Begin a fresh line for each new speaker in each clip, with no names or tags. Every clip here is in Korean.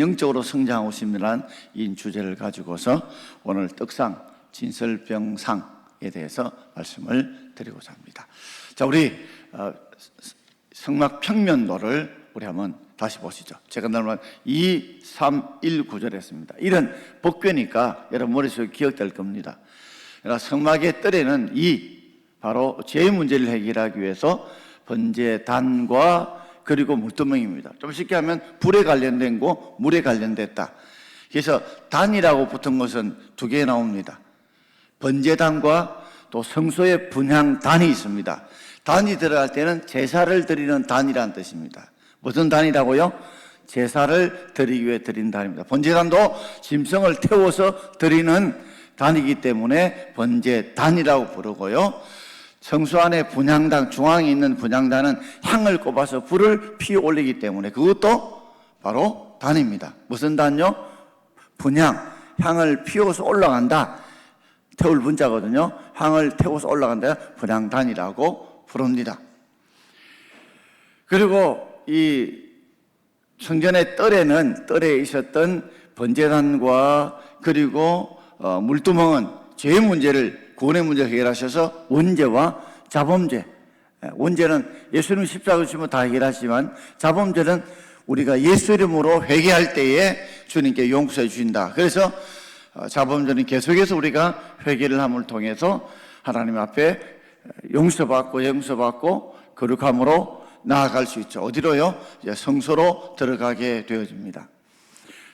영적으로 성장하고 싶는 이 주제를 가지고서 오늘 떡상 진설병상에 대해서 말씀을 드리고자 합니다. 자, 우리 성막 평면도를 우리 한번 다시 보시죠. 제가 오늘 2, 3, 1 구절 했습니다. 이런 법궤니까 여러분 머릿속에 기억될 겁니다. 그러나 성막의 뜰에는 바로 죄의 문제를 해결하기 위해서 번제단과 그리고 물두멍입니다. 좀 쉽게 하면 불에 관련된 거, 물에 관련됐다. 그래서 단이라고 붙은 것은 두 개 나옵니다. 번제단과 또 성소의 분향단이 있습니다. 단이 들어갈 때는 제사를 드리는 단이라는 뜻입니다. 무슨 단이라고요? 제사를 드리기 위해 드린 단입니다. 번제단도 짐승을 태워서 드리는 단이기 때문에 번제단이라고 부르고요. 성소 안에 분향단, 중앙에 있는 분향단은 향을 꼽아서 불을 피워 올리기 때문에 그것도 바로 단입니다. 무슨 단요? 분향, 향을 피워서 올라간다. 태울 분자거든요. 향을 태워서 올라간다. 분향단이라고 부릅니다. 그리고 이 성전의 뜰에 있었던 번제단과 그리고 물두멍은 죄의 문제를 구원의 문제를 해결하셔서 원죄와 자범죄, 원죄는 예수님 십자가 주시면 다 해결하시지만 자범죄는 우리가 예수 이름으로 회개할 때에 주님께 용서해 주신다. 그래서 자범죄는 계속해서 우리가 회개를 함을 통해서 하나님 앞에 용서받고 거룩함으로 나아갈 수 있죠. 어디로요? 이제 성소로 들어가게 되어집니다.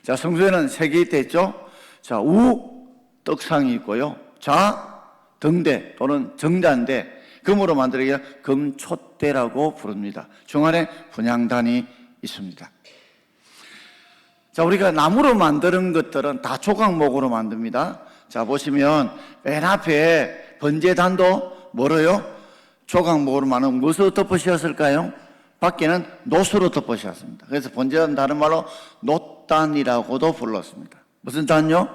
자, 성소에는 세 개 있죠. 자, 떡상이 있고요. 좌, 등대 또는 정자인데 금으로 만들어야 금촛대라고 부릅니다. 중간에 분향단이 있습니다. 자, 우리가 나무로 만드는 것들은 다 조각목으로 만듭니다. 자, 보시면 맨 앞에 번제단도 뭐로요? 조각목으로 만든 무엇으로 덮으셨을까요? 밖에는 놋으로 덮으셨습니다. 그래서 번제단 다른 말로 놋단이라고도 불렀습니다. 무슨 단요?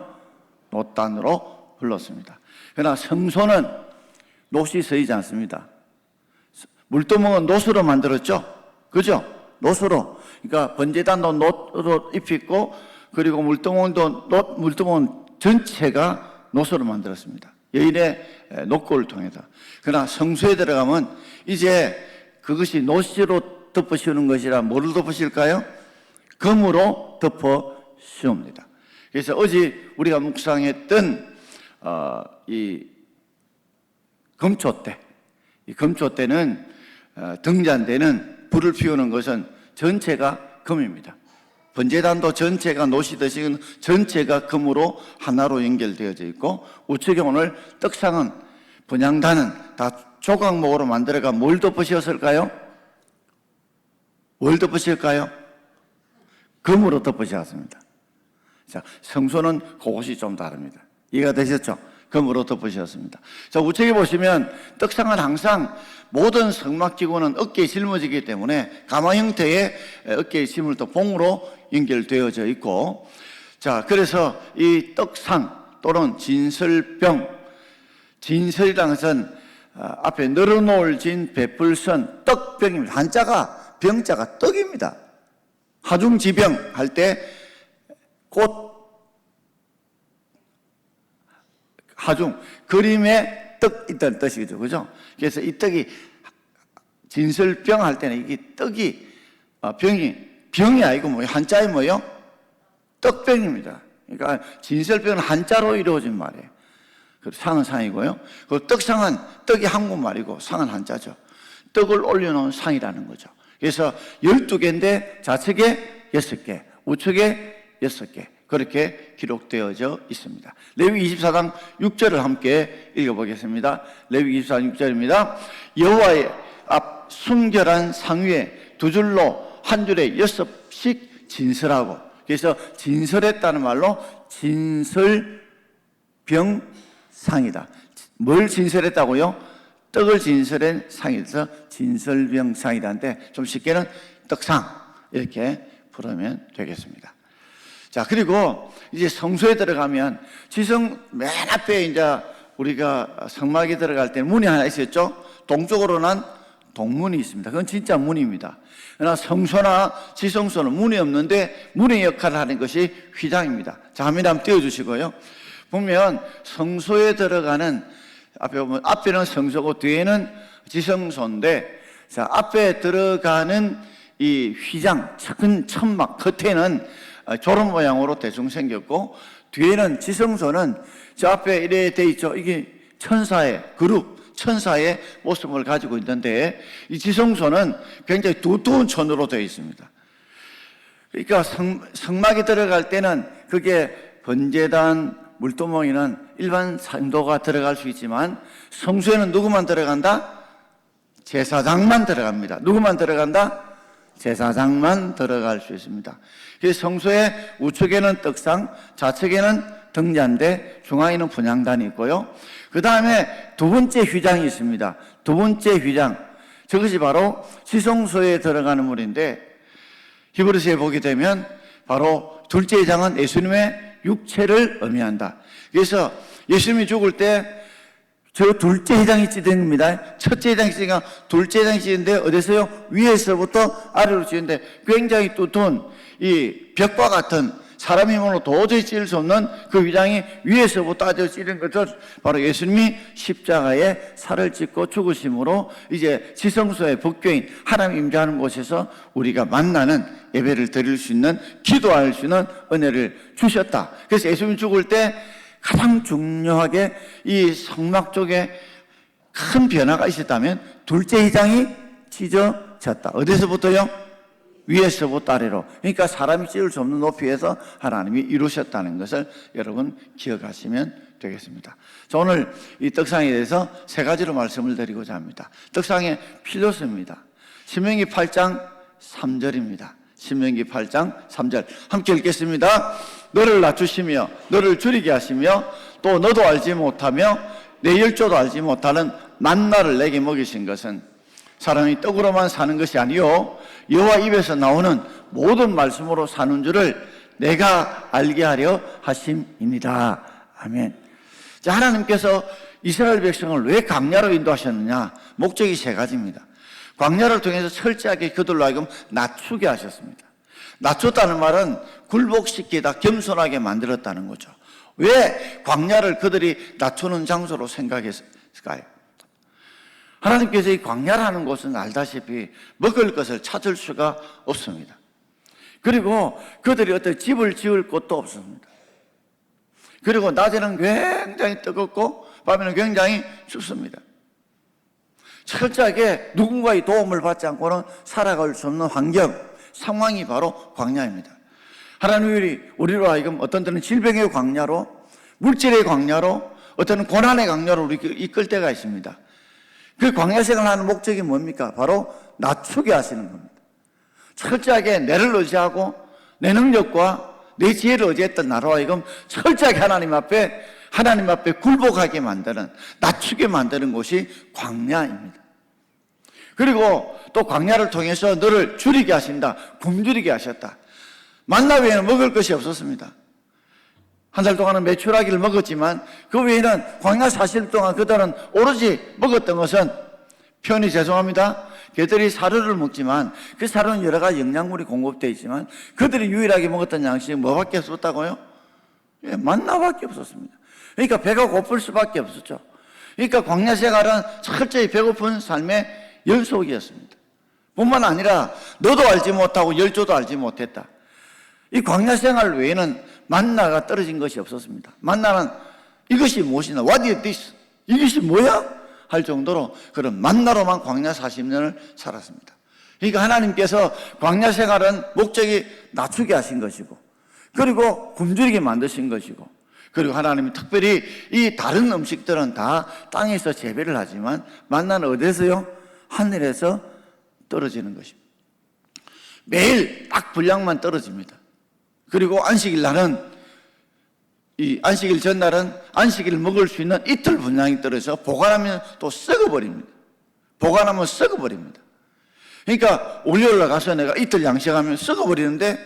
놋단으로 불렀습니다. 그러나 성소는 놋이 쓰이지 않습니다. 물두멍은 놋으로 만들었죠? 그죠? 놋으로. 그러니까 번제단도 놋으로 입히고 그리고 물두멍은 전체가 놋으로 만들었습니다. 여인의 녹골을 통해서. 그러나 성소에 들어가면 이제 그것이 놋으로 덮으시는 것이라 뭐를 덮으실까요? 금으로 덮어 씌웁니다. 그래서 어제 우리가 묵상했던 이 금촛대, 이 금촛대는 등잔대는 불을 피우는 것은 전체가 금입니다. 번제단도 전체가 놋이 드시는 전체가 금으로 하나로 연결되어져 있고 우측에 오늘 떡상은 분향단은 다 조각목으로 만들어가 뭘 덮으셨을까요? 뭘 덮으실까요? 금으로 덮으셨습니다. 자, 성소는 그것이 좀 다릅니다. 이해가 되셨죠? 금으로 덮으셨습니다. 자, 우측에 보시면 떡상은 항상 모든 성막기구는 어깨에 짊어지기 때문에 가마 형태의 어깨에 짐을 또 봉으로 연결되어져 있고, 자, 그래서 이 떡상 또는 진설병, 진설이라는 것은 앞에 늘어놓을 진 베풀선 떡병입니다. 한자가 병자가 떡입니다. 하중지병 할 때 꽃 하중, 그림에 떡 있다는 뜻이죠. 그죠? 그래서 이 떡이, 진설병 할 때는 이게 떡이, 병이 아니고 뭐예요? 한자에 뭐예요? 떡병입니다. 그러니까 진설병은 한자로 이루어진 말이에요. 그리고 상은 상이고요. 그리고 떡상은 떡이 한국말이고 상은 한자죠. 떡을 올려놓은 상이라는 거죠. 그래서 12개인데 좌측에 6개, 우측에 6개. 그렇게 기록되어져 있습니다. 레위기 24장 6절을 함께 읽어보겠습니다. 레위기 24장 6절입니다. 여호와의 앞 순결한 상 위에 두 줄로 한 줄에 6씩 진설하고, 그래서 진설했다는 말로 진설병상이다. 뭘 진설했다고요? 떡을 진설한 상이라서 진설병상이라는데 좀 쉽게는 떡상 이렇게 부르면 되겠습니다. 자, 그리고 이제 성소에 들어가면 지성 맨 앞에 이제 우리가 성막에 들어갈 때 문이 하나 있었죠? 동쪽으로는 동문이 있습니다. 그건 진짜 문입니다. 그러나 성소나 지성소는 문이 없는데 문의 역할을 하는 것이 휘장입니다. 자, 화면 한번 띄워주시고요. 보면 성소에 들어가는 앞에 보면 앞에는 성소고 뒤에는 지성소인데, 자, 앞에 들어가는 이 휘장, 큰 천막 겉에는 조름 모양으로 대충 생겼고, 뒤에는 지성소는 저 앞에 이래 돼 있죠. 이게 천사의 그룹, 천사의 모습을 가지고 있는데, 이 지성소는 굉장히 두터운 천으로 되어 있습니다. 그러니까 성막에 들어갈 때는 그게 번제단, 물두멍이는 일반 성도가 들어갈 수 있지만, 성소에는 누구만 들어간다? 제사장만 들어갑니다. 누구만 들어간다? 제사장만 들어갈 수 있습니다. 그래서 성소의 우측에는 떡상, 좌측에는 등잔대, 중앙에는 분향단이 있고요. 그 다음에 두 번째 휘장이 있습니다. 두 번째 휘장, 저것이 바로 지성소에 들어가는 문인데, 히브리서에 보게 되면 바로 둘째 휘장은 예수님의 육체를 의미한다. 그래서 예수님이 죽을 때 저 둘째 휘장이 찢은 겁니다. 첫째 휘장이 찢으니까 둘째 휘장이 찢는데, 어디서요? 위에서부터 아래로 찢는데 굉장히 두터운 이 벽과 같은, 사람 힘으로 도저히 찢을 수 없는 그 휘장이 위에서부터 아래로 찢은 것을 바로 예수님이 십자가에 살을 찢고 죽으심으로 이제 지성소의 법궤인 하나님 임재하는 곳에서 우리가 만나는, 예배를 드릴 수 있는, 기도할 수 있는 은혜를 주셨다. 그래서 예수님이 죽을 때 가장 중요하게 이 성막 쪽에 큰 변화가 있었다면 둘째 휘장이 찢어졌다. 어디서부터요? 위에서부터 아래로. 그러니까 사람이 찢을 수 없는 높이에서 하나님이 이루셨다는 것을 여러분 기억하시면 되겠습니다. 자, 오늘 이 떡상에 대해서 세 가지로 말씀을 드리고자 합니다. 떡상의 필요성입니다. 신명기 8장 3절입니다. 신명기 8장 3절 함께 읽겠습니다. 너를 낮추시며 너를 줄이게 하시며 또 너도 알지 못하며 내 열조도 알지 못하는 만나를 내게 먹이신 것은 사람이 떡으로만 사는 것이 아니요 여호와 입에서 나오는 모든 말씀으로 사는 줄을 내가 알게 하려 하심입니다. 아멘. 자, 하나님께서 이스라엘 백성을 왜 광야로 인도하셨느냐? 목적이 세 가지입니다. 광야를 통해서 철저하게 그들로 하여금 낮추게 하셨습니다. 낮췄다는 말은 굴복시키다, 겸손하게 만들었다는 거죠. 왜 광야를 그들이 낮추는 장소로 생각했을까요? 하나님께서 이 광야라는 곳은 알다시피 먹을 것을 찾을 수가 없습니다. 그리고 그들이 어떤 집을 지을 곳도 없습니다. 그리고 낮에는 굉장히 뜨겁고 밤에는 굉장히 춥습니다. 철저하게 누군가의 도움을 받지 않고는 살아갈 수 없는 환경, 상황이 바로 광야입니다. 하나님이 우리로 하여금 어떤 때는 질병의 광야로, 물질의 광야로, 어떤 때는 고난의 광야로 우리를 이끌 때가 있습니다. 그 광야 생활을 하는 목적이 뭡니까? 바로 낮추게 하시는 겁니다. 철저하게 내를 의지하고 내 능력과 내 지혜를 의지했던 나로 하여금 철저하게 하나님 앞에 굴복하게 만드는, 낮추게 만드는 곳이 광야입니다. 그리고 또 광야를 통해서 너를 줄이게 하신다, 굶주리게 하셨다. 만나 외에는 먹을 것이 없었습니다. 한 달 동안은 메추라기를 먹었지만 그 외에는 광야 40일 동안 그들은 오로지 먹었던 것은, 표현이 죄송합니다, 개들이 사료를 먹지만 그 사료는 여러 가지 영양분이 공급되어 있지만 그들이 유일하게 먹었던 양식이 뭐밖에 없었다고요? 예, 만나밖에 없었습니다. 그러니까 배가 고플 수밖에 없었죠. 그러니까 광야 생활은 철저히 배고픈 삶의 연속이었습니다. 뿐만 아니라 너도 알지 못하고 열조도 알지 못했다. 이 광야 생활 외에는 만나가 떨어진 것이 없었습니다. 만나는 이것이 무엇이냐, what is this? 이것이 뭐야? 할 정도로 그런 만나로만 광야 40년을 살았습니다. 그러니까 하나님께서 광야 생활은 목적이 낮추게 하신 것이고, 그리고 굶주리게 만드신 것이고, 그리고 하나님이 특별히 이 다른 음식들은 다 땅에서 재배를 하지만 만나는 어디서요? 하늘에서 떨어지는 것입니다. 매일 딱 분량만 떨어집니다. 그리고 안식일 날은, 이 안식일 전날은 안식일을 먹을 수 있는 이틀 분량이 떨어져서 보관하면 또 썩어버립니다. 보관하면 썩어버립니다. 그러니까 월요일 날 가서 내가 이틀 양식하면 썩어버리는데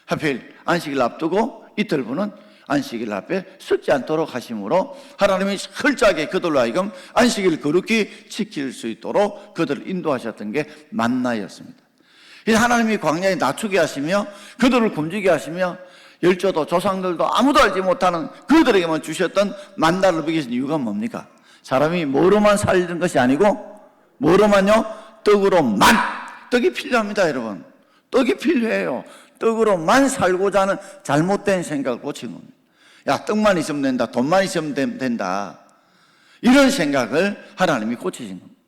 하필 안식일 앞두고 이틀분은 안식일 앞에 썩지 않도록 하심으로 하나님이 철저하게 그들로 하여금 안식일을 거룩히 지킬 수 있도록 그들을 인도하셨던 게 만나였습니다. 하나님이 광야에 낮추게 하시며 그들을 굶주게 하시며 열조도 조상들도 아무도 알지 못하는 그들에게만 주셨던 만나를 먹이신 이유가 뭡니까? 사람이 뭐로만 살는 것이 아니고 뭐로만요? 떡으로만. 떡이 필요합니다, 여러분. 떡이 필요해요. 떡으로만 살고자 하는 잘못된 생각을 고치는 겁니다. 야, 떡만 있으면 된다, 돈만 있으면 된다, 이런 생각을 하나님이 고치신 겁니다.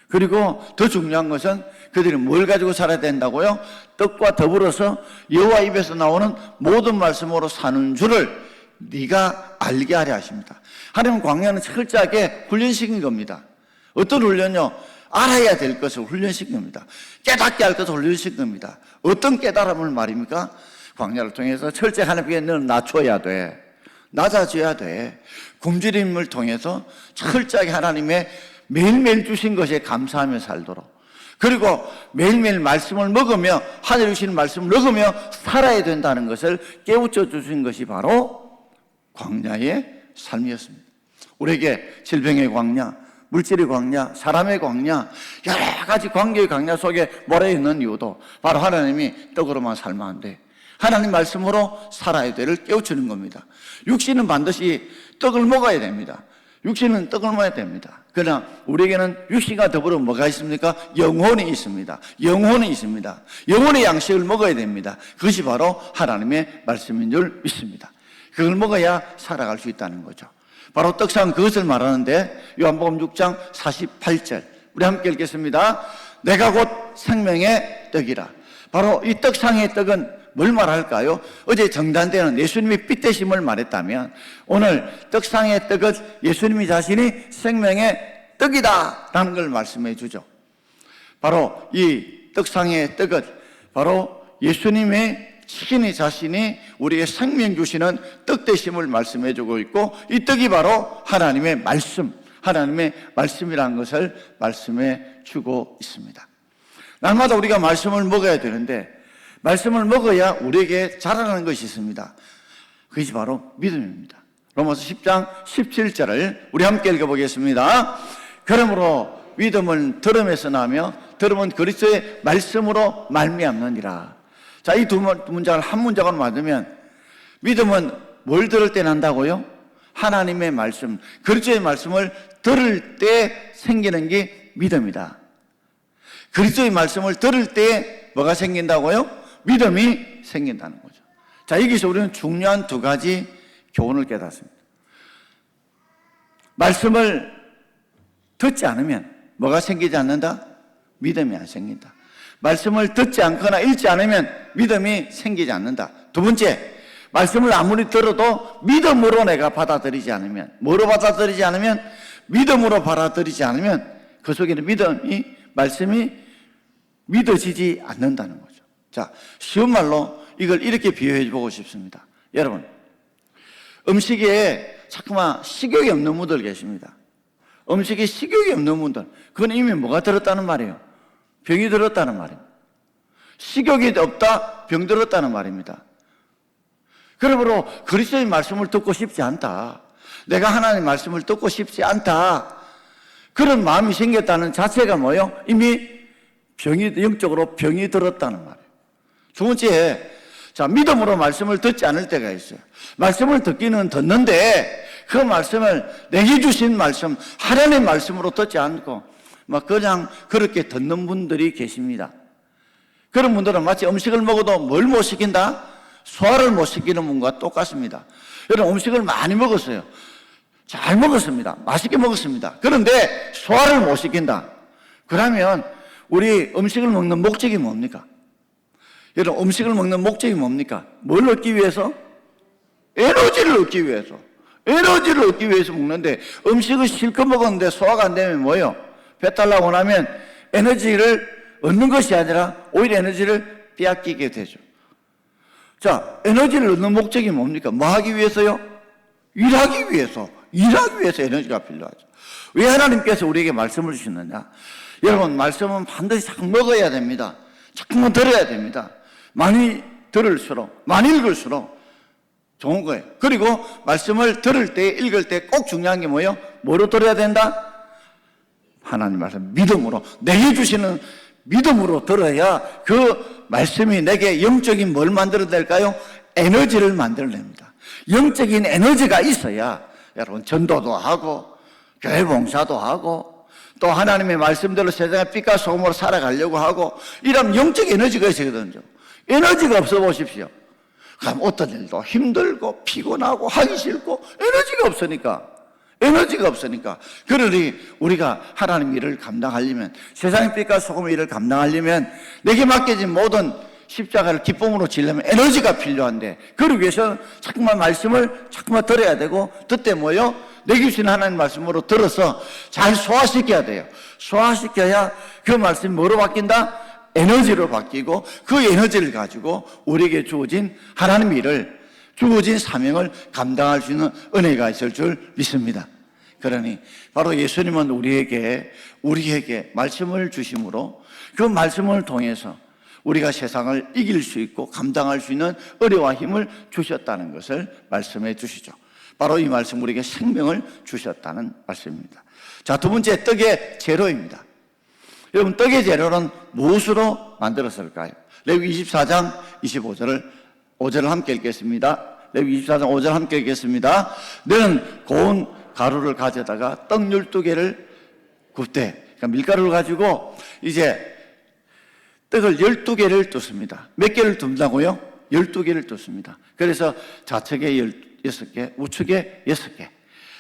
그리고 더 중요한 것은 그들이 뭘 가지고 살아야 된다고요? 떡과 더불어서 여호와 입에서 나오는 모든 말씀으로 사는 줄을 네가 알게 하려 하십니다. 하나님은 광야는 철저하게 훈련시킨 겁니다. 어떤 훈련요? 알아야 될 것을 훈련시킨 겁니다. 깨닫게 할 것을 훈련시킨 겁니다. 어떤 깨달음을 말입니까? 광야를 통해서 철저히 하나님께 너는 낮춰야 돼. 낮아져야 돼. 굶주림을 통해서 철저하게 하나님의 매일매일 주신 것에 감사하며 살도록, 그리고 매일매일 말씀을 먹으며 하늘 주신 말씀을 먹으며 살아야 된다는 것을 깨우쳐 주신 것이 바로 광야의 삶이었습니다. 우리에게 질병의 광야, 물질의 광야, 사람의 광야, 여러 가지 관계의 광야 속에 몰아있는 이유도 바로 하나님이 떡으로만 살면 안 돼, 하나님 말씀으로 살아야 돼를 깨우치는 겁니다. 육신은 반드시 떡을 먹어야 됩니다. 육신은 떡을 먹어야 됩니다. 그러나 우리에게는 육신과 더불어 뭐가 있습니까? 영혼이 있습니다. 영혼이 있습니다. 영혼의 양식을 먹어야 됩니다. 그것이 바로 하나님의 말씀인 줄 믿습니다. 그걸 먹어야 살아갈 수 있다는 거죠. 바로 떡상 그것을 말하는데 요한복음 6장 48절 우리 함께 읽겠습니다. 내가 곧 생명의 떡이라. 바로 이 떡상의 떡은 뭘 말할까요? 어제 정단대는 예수님이 빛 되심을 말했다면 오늘 떡상의 떡은 예수님이 자신이 생명의 떡이다 라는 걸 말씀해 주죠. 바로 이 떡상의 떡은 바로 예수님의 신이 자신이 우리의 생명 주시는 떡 되심을 말씀해 주고 있고, 이 떡이 바로 하나님의 말씀, 하나님의 말씀이라는 것을 말씀해 주고 있습니다. 날마다 우리가 말씀을 먹어야 되는데 말씀을 먹어야 우리에게 자라나는 것이 있습니다. 그것이 바로 믿음입니다. 로마서 10장 17절을 우리 함께 읽어보겠습니다. 그러므로 믿음은 들음에서 나며 들음은 그리스도의 말씀으로 말미암느니라. 자, 이 두 문장을 한 문장으로 만들면 믿음은 뭘 들을 때 난다고요? 하나님의 말씀, 그리스도의 말씀을 들을 때 생기는 게 믿음이다. 그리스도의 말씀을 들을 때 뭐가 생긴다고요? 믿음이 생긴다는 거죠. 자, 여기서 우리는 중요한 두 가지 교훈을 깨닫습니다. 말씀을 듣지 않으면 뭐가 생기지 않는다? 믿음이 안 생긴다. 말씀을 듣지 않거나 읽지 않으면 믿음이 생기지 않는다. 두 번째, 말씀을 아무리 들어도 믿음으로 내가 받아들이지 않으면, 뭐로 받아들이지 않으면? 믿음으로 받아들이지 않으면 그 속에는 믿음이, 말씀이 믿어지지 않는다는 거죠. 자, 쉬운 말로 이걸 이렇게 비유해 보고 싶습니다. 여러분, 음식에 자꾸만 식욕이 없는 분들 계십니다. 음식에 식욕이 없는 분들, 그건 이미 뭐가 들었다는 말이에요? 병이 들었다는 말입니다. 식욕이 없다, 병 들었다는 말입니다. 그러므로 그리스도의 말씀을 듣고 싶지 않다, 내가 하나님의 말씀을 듣고 싶지 않다, 그런 마음이 생겼다는 자체가 뭐예요? 이미 병이, 영적으로 병이 들었다는 말이에요. 두 번째, 자, 믿음으로 말씀을 듣지 않을 때가 있어요. 말씀을 듣기는 듣는데 그 말씀을 내게 주신 말씀, 하나님의 말씀으로 듣지 않고 막 그냥 그렇게 듣는 분들이 계십니다. 그런 분들은 마치 음식을 먹어도 뭘 못 시킨다? 소화를 못 시키는 분과 똑같습니다. 여러분, 음식을 많이 먹었어요. 잘 먹었습니다. 맛있게 먹었습니다. 그런데 소화를 못 시킨다. 그러면 우리 음식을 먹는 목적이 뭡니까? 여러분, 음식을 먹는 목적이 뭡니까? 뭘 얻기 위해서? 에너지를 얻기 위해서. 에너지를 얻기 위해서 먹는데 음식을 실컷 먹었는데 소화가 안 되면 뭐예요? 배탈 나고 나면 에너지를 얻는 것이 아니라 오히려 에너지를 빼앗기게 되죠. 자, 에너지를 얻는 목적이 뭡니까? 뭐 하기 위해서요? 일하기 위해서. 일하기 위해서 에너지가 필요하죠. 왜 하나님께서 우리에게 말씀을 주시느냐? 여러분, 말씀은 반드시 자꾸 먹어야 됩니다. 자꾸만 들어야 됩니다. 많이 들을수록, 많이 읽을수록 좋은 거예요. 그리고 말씀을 들을 때, 읽을 때 꼭 중요한 게 뭐예요? 뭐로 들어야 된다? 하나님 말씀, 믿음으로. 내게 주시는 믿음으로 들어야 그 말씀이 내게 영적인 뭘 만들어낼까요? 에너지를 만들어냅니다. 영적인 에너지가 있어야 여러분 전도도 하고 교회 봉사도 하고 또 하나님의 말씀대로 세상의 빛과 소금으로 살아가려고 하고 이러면 영적 에너지가 있어야 되거든요. 에너지가 없어 보십시오. 그럼 어떤 일도 힘들고 피곤하고 하기 싫고 에너지가 없으니까 그러니 우리가 하나님 일을 감당하려면 세상의 빛과 소금의 일을 감당하려면 내게 맡겨진 모든 십자가를 기쁨으로 지려면 에너지가 필요한데 그러기 위해서는 자꾸만 말씀을 자꾸만 들어야 되고 듣때 뭐요? 내게 주신 하나님 말씀으로 들어서 잘 소화시켜야 돼요. 소화시켜야 그 말씀이 뭐로 바뀐다? 에너지로 바뀌고 그 에너지를 가지고 우리에게 주어진 하나님의 일을 주어진 사명을 감당할 수 있는 은혜가 있을 줄 믿습니다. 그러니 바로 예수님은 우리에게 말씀을 주심으로 그 말씀을 통해서 우리가 세상을 이길 수 있고 감당할 수 있는 은혜와 힘을 주셨다는 것을 말씀해 주시죠. 바로 이 말씀 우리에게 생명을 주셨다는 말씀입니다. 자, 두 번째 떡의 재료입니다. 여러분 떡의 재료는 무엇으로 만들었을까요? 레위기 24장 5절을 함께 읽겠습니다. 레위기 24장 5절 함께 읽겠습니다. 너는 고운 가루를 가져다가 떡 12개를 굽되, 그러니까 밀가루를 가지고 이제 떡을 12개를 뜯습니다. 몇 개를 둔다고요? 12개를 뜯습니다. 그래서 좌측에 6개, 우측에 6개.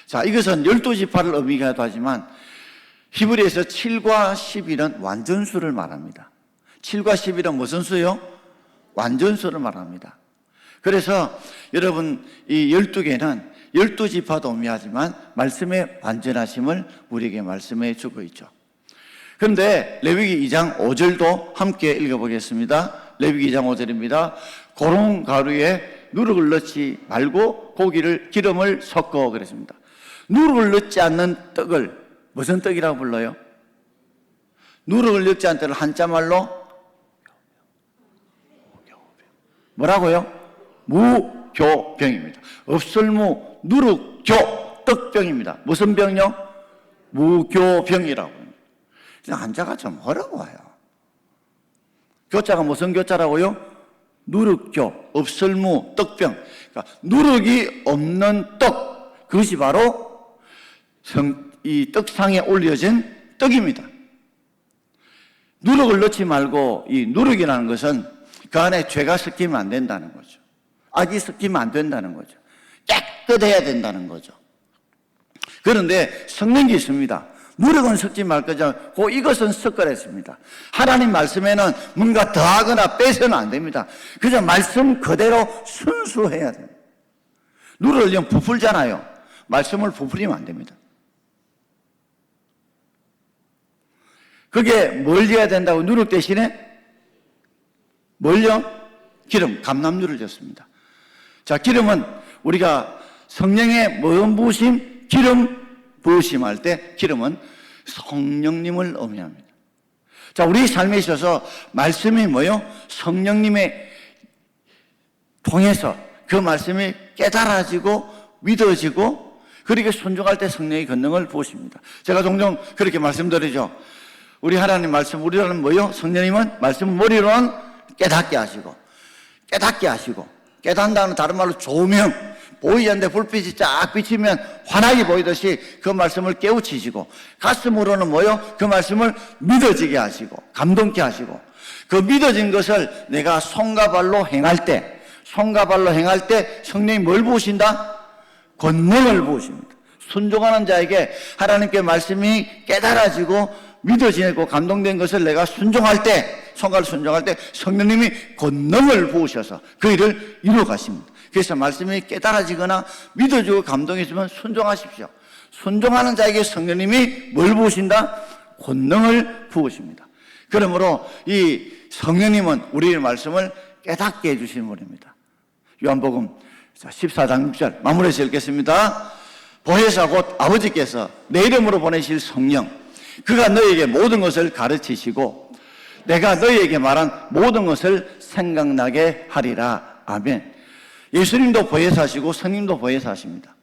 자, 이것은 12지파를 의미하기도 하지만 히브리에서 7과 11은 완전수를 말합니다. 7과 11은 무슨 수요? 완전수를 말합니다. 그래서 여러분 이 12개는 12지파도 의미하지만 말씀의 완전하심을 우리에게 말씀해 주고 있죠. 그런데 레위기 2장 5절도 함께 읽어보겠습니다. 레위기 2장 5절입니다. 고운 가루에 누룩을 넣지 말고 기름을 섞어 그랬습니다. 누룩을 넣지 않는 떡을 무슨 떡이라고 불러요? 누룩을 넣지 않는 떡을 한자말로 뭐라고요? 무교병입니다. 없을무 누룩교 떡병입니다. 무슨 병요? 무교병이라고 합니다. 한자가 좀 어려워요. 교자가 무슨 교자라고요? 누룩교, 없을무 떡병. 그러니까 누룩이 없는 떡, 그것이 바로 이 떡상에 올려진 떡입니다. 누룩을 넣지 말고 이 누룩이라는 것은 그 안에 죄가 섞이면 안 된다는 거죠. 악이 섞이면 안 된다는 거죠. 깨끗해야 된다는 거죠. 그런데 섞는 게 있습니다. 누룩은 섞지 말 거죠. 이것은 섞으랬습니다. 하나님 말씀에는 뭔가 더하거나 빼서는 안 됩니다. 그저 말씀 그대로 순수해야 됩니다. 누룩을 좀 부풀잖아요. 말씀을 부풀리면 안 됩니다. 그게 뭘 줘야 된다고? 누룩 대신에 뭘요? 기름, 감람유를 줬습니다. 자, 기름은 우리가 성령의 무슨 부으심? 기름 부으심할 때 기름은 성령님을 의미합니다. 자, 우리 삶에 있어서 말씀이 뭐요? 성령님의 통해서 그 말씀이 깨달아지고 믿어지고 그렇게 순종할 때 성령의 권능을 부으십니다. 제가 종종 그렇게 말씀드리죠. 우리 하나님 말씀, 우리라는 뭐요? 성령님은 말씀 머리로는 깨닫게 하시고 깨닫는다는 다른 말로 조명, 보이지 않는데 불빛이 쫙 비치면 환하게 보이듯이 그 말씀을 깨우치시고 가슴으로는 뭐요? 그 말씀을 믿어지게 하시고 감동케 하시고 그 믿어진 것을 내가 손과 발로 행할 때 성령이 뭘 부으신다? 권능을 부으십니다. 순종하는 자에게 하나님께 말씀이 깨달아지고 믿어지고 감동된 것을 내가 순종할 때 손가락 순종할 때 성령님이 권능을 부으셔서 그 일을 이루어 가십니다. 그래서 말씀이 깨달아지거나 믿어지고 감동했으면 순종하십시오. 순종하는 자에게 성령님이 뭘 부으신다? 권능을 부으십니다. 그러므로 이 성령님은 우리의 말씀을 깨닫게 해주시는 분입니다. 요한복음 14장 6절 마무리해서 읽겠습니다. 보혜사 곧 아버지께서 내 이름으로 보내실 성령 그가 너희에게 모든 것을 가르치시고 내가 너희에게 말한 모든 것을 생각나게 하리라. 아멘. 예수님도 보혜사시고 성님도 보혜사십니다.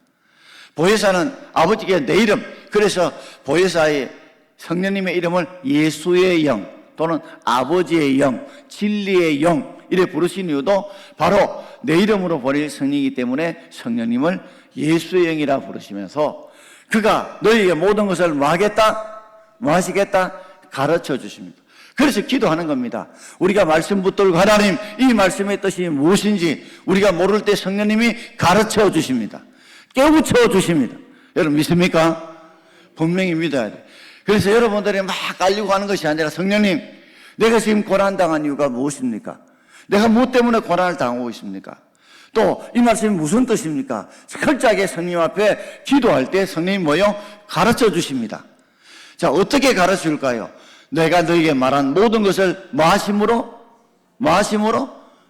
보혜사는 아버지께 내 이름, 그래서 보혜사의 성령님의 이름을 예수의 영 또는 아버지의 영, 진리의 영 이래 부르신 이유도 바로 내 이름으로 보낼 성령이기 때문에 성령님을 예수의 영이라 부르시면서 그가 너희에게 모든 것을 뭐 하겠다? 뭐 하시겠다? 가르쳐 주십니다. 그래서 기도하는 겁니다. 우리가 말씀 붙들고 하나님 이 말씀의 뜻이 무엇인지 우리가 모를 때 성령님이 가르쳐 주십니다. 깨우쳐 주십니다. 여러분 믿습니까? 분명히 믿어야 돼. 그래서 여러분들이 막 깔리고 하는 것이 아니라 성령님 내가 지금 고난당한 이유가 무엇입니까? 내가 무엇 때문에 고난을 당하고 있습니까? 또 이 말씀이 무슨 뜻입니까? 철저하게 성령 앞에 기도할 때 성령이 뭐요? 가르쳐 주십니다. 자, 어떻게 가르쳐 줄까요? 내가 너에게 말한 모든 것을 뭐 하심으로? 뭐 하심으로?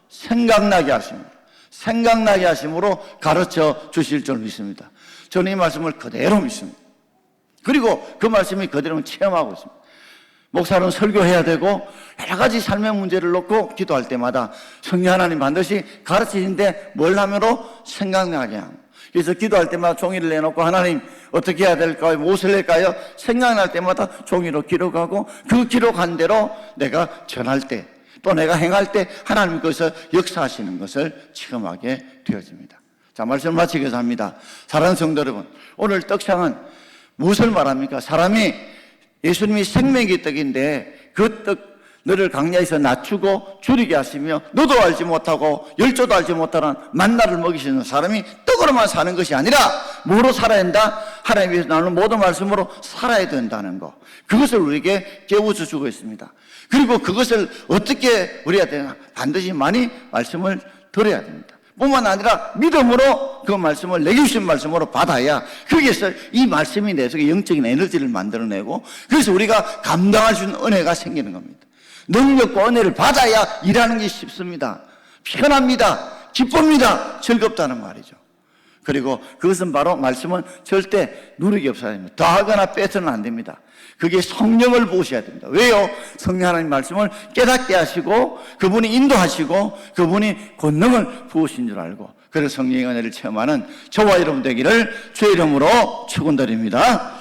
생각나게 하십니다. 생각나게 하심으로 가르쳐 주실 줄 믿습니다. 저는 이 말씀을 그대로 믿습니다. 그리고 그 말씀이 그대로 체험하고 있습니다. 목사는 설교해야 되고 여러 가지 삶의 문제를 놓고 기도할 때마다 성령 하나님 반드시 가르치신데 뭘 하므로? 생각나게 합니다. 그래서 기도할 때마다 종이를 내놓고 하나님 어떻게 해야 될까요? 무엇을 할까요? 생각날 때마다 종이로 기록하고 그 기록한 대로 내가 전할 때 또 내가 행할 때 하나님 거기서 역사하시는 것을 체험하게 되어집니다. 자, 말씀을 마치겠습니다. 합니다. 사랑하는 성도 여러분, 오늘 떡상은 무엇을 말합니까? 사람이 예수님이 생명의 떡인데 그 떡 너를 강야에서 낮추고 줄이게 하시며 너도 알지 못하고 열조도 알지 못하는 만나를 먹이시는 사람이 떡으로만 사는 것이 아니라 뭐로 살아야 한다? 하나님 위해서 나누는 모든 말씀으로 살아야 된다는 것, 그것을 우리에게 깨우쳐 주고 있습니다. 그리고 그것을 어떻게 우리가 되나? 반드시 많이 말씀을 들어야 됩니다. 뿐만 아니라 믿음으로 그 말씀을 내게 주신 말씀으로 받아야 거기에서 이 말씀이 내 속에 영적인 에너지를 만들어내고 그래서 우리가 감당할 수 있는 은혜가 생기는 겁니다. 능력과 은혜를 받아야 일하는 게 쉽습니다. 편합니다. 기쁩니다. 즐겁다는 말이죠. 그리고 그것은 바로 말씀은 절대 누르기 없어야 됩니다. 더하거나 빼서는 안 됩니다. 그게 성령을 보셔야 됩니다. 왜요? 성령 하나님 말씀을 깨닫게 하시고 그분이 인도하시고 그분이 권능을 부으신 줄 알고 그래서 성령의 은혜를 체험하는 저와 여러분 되기를 주의 이름으로 축원드립니다.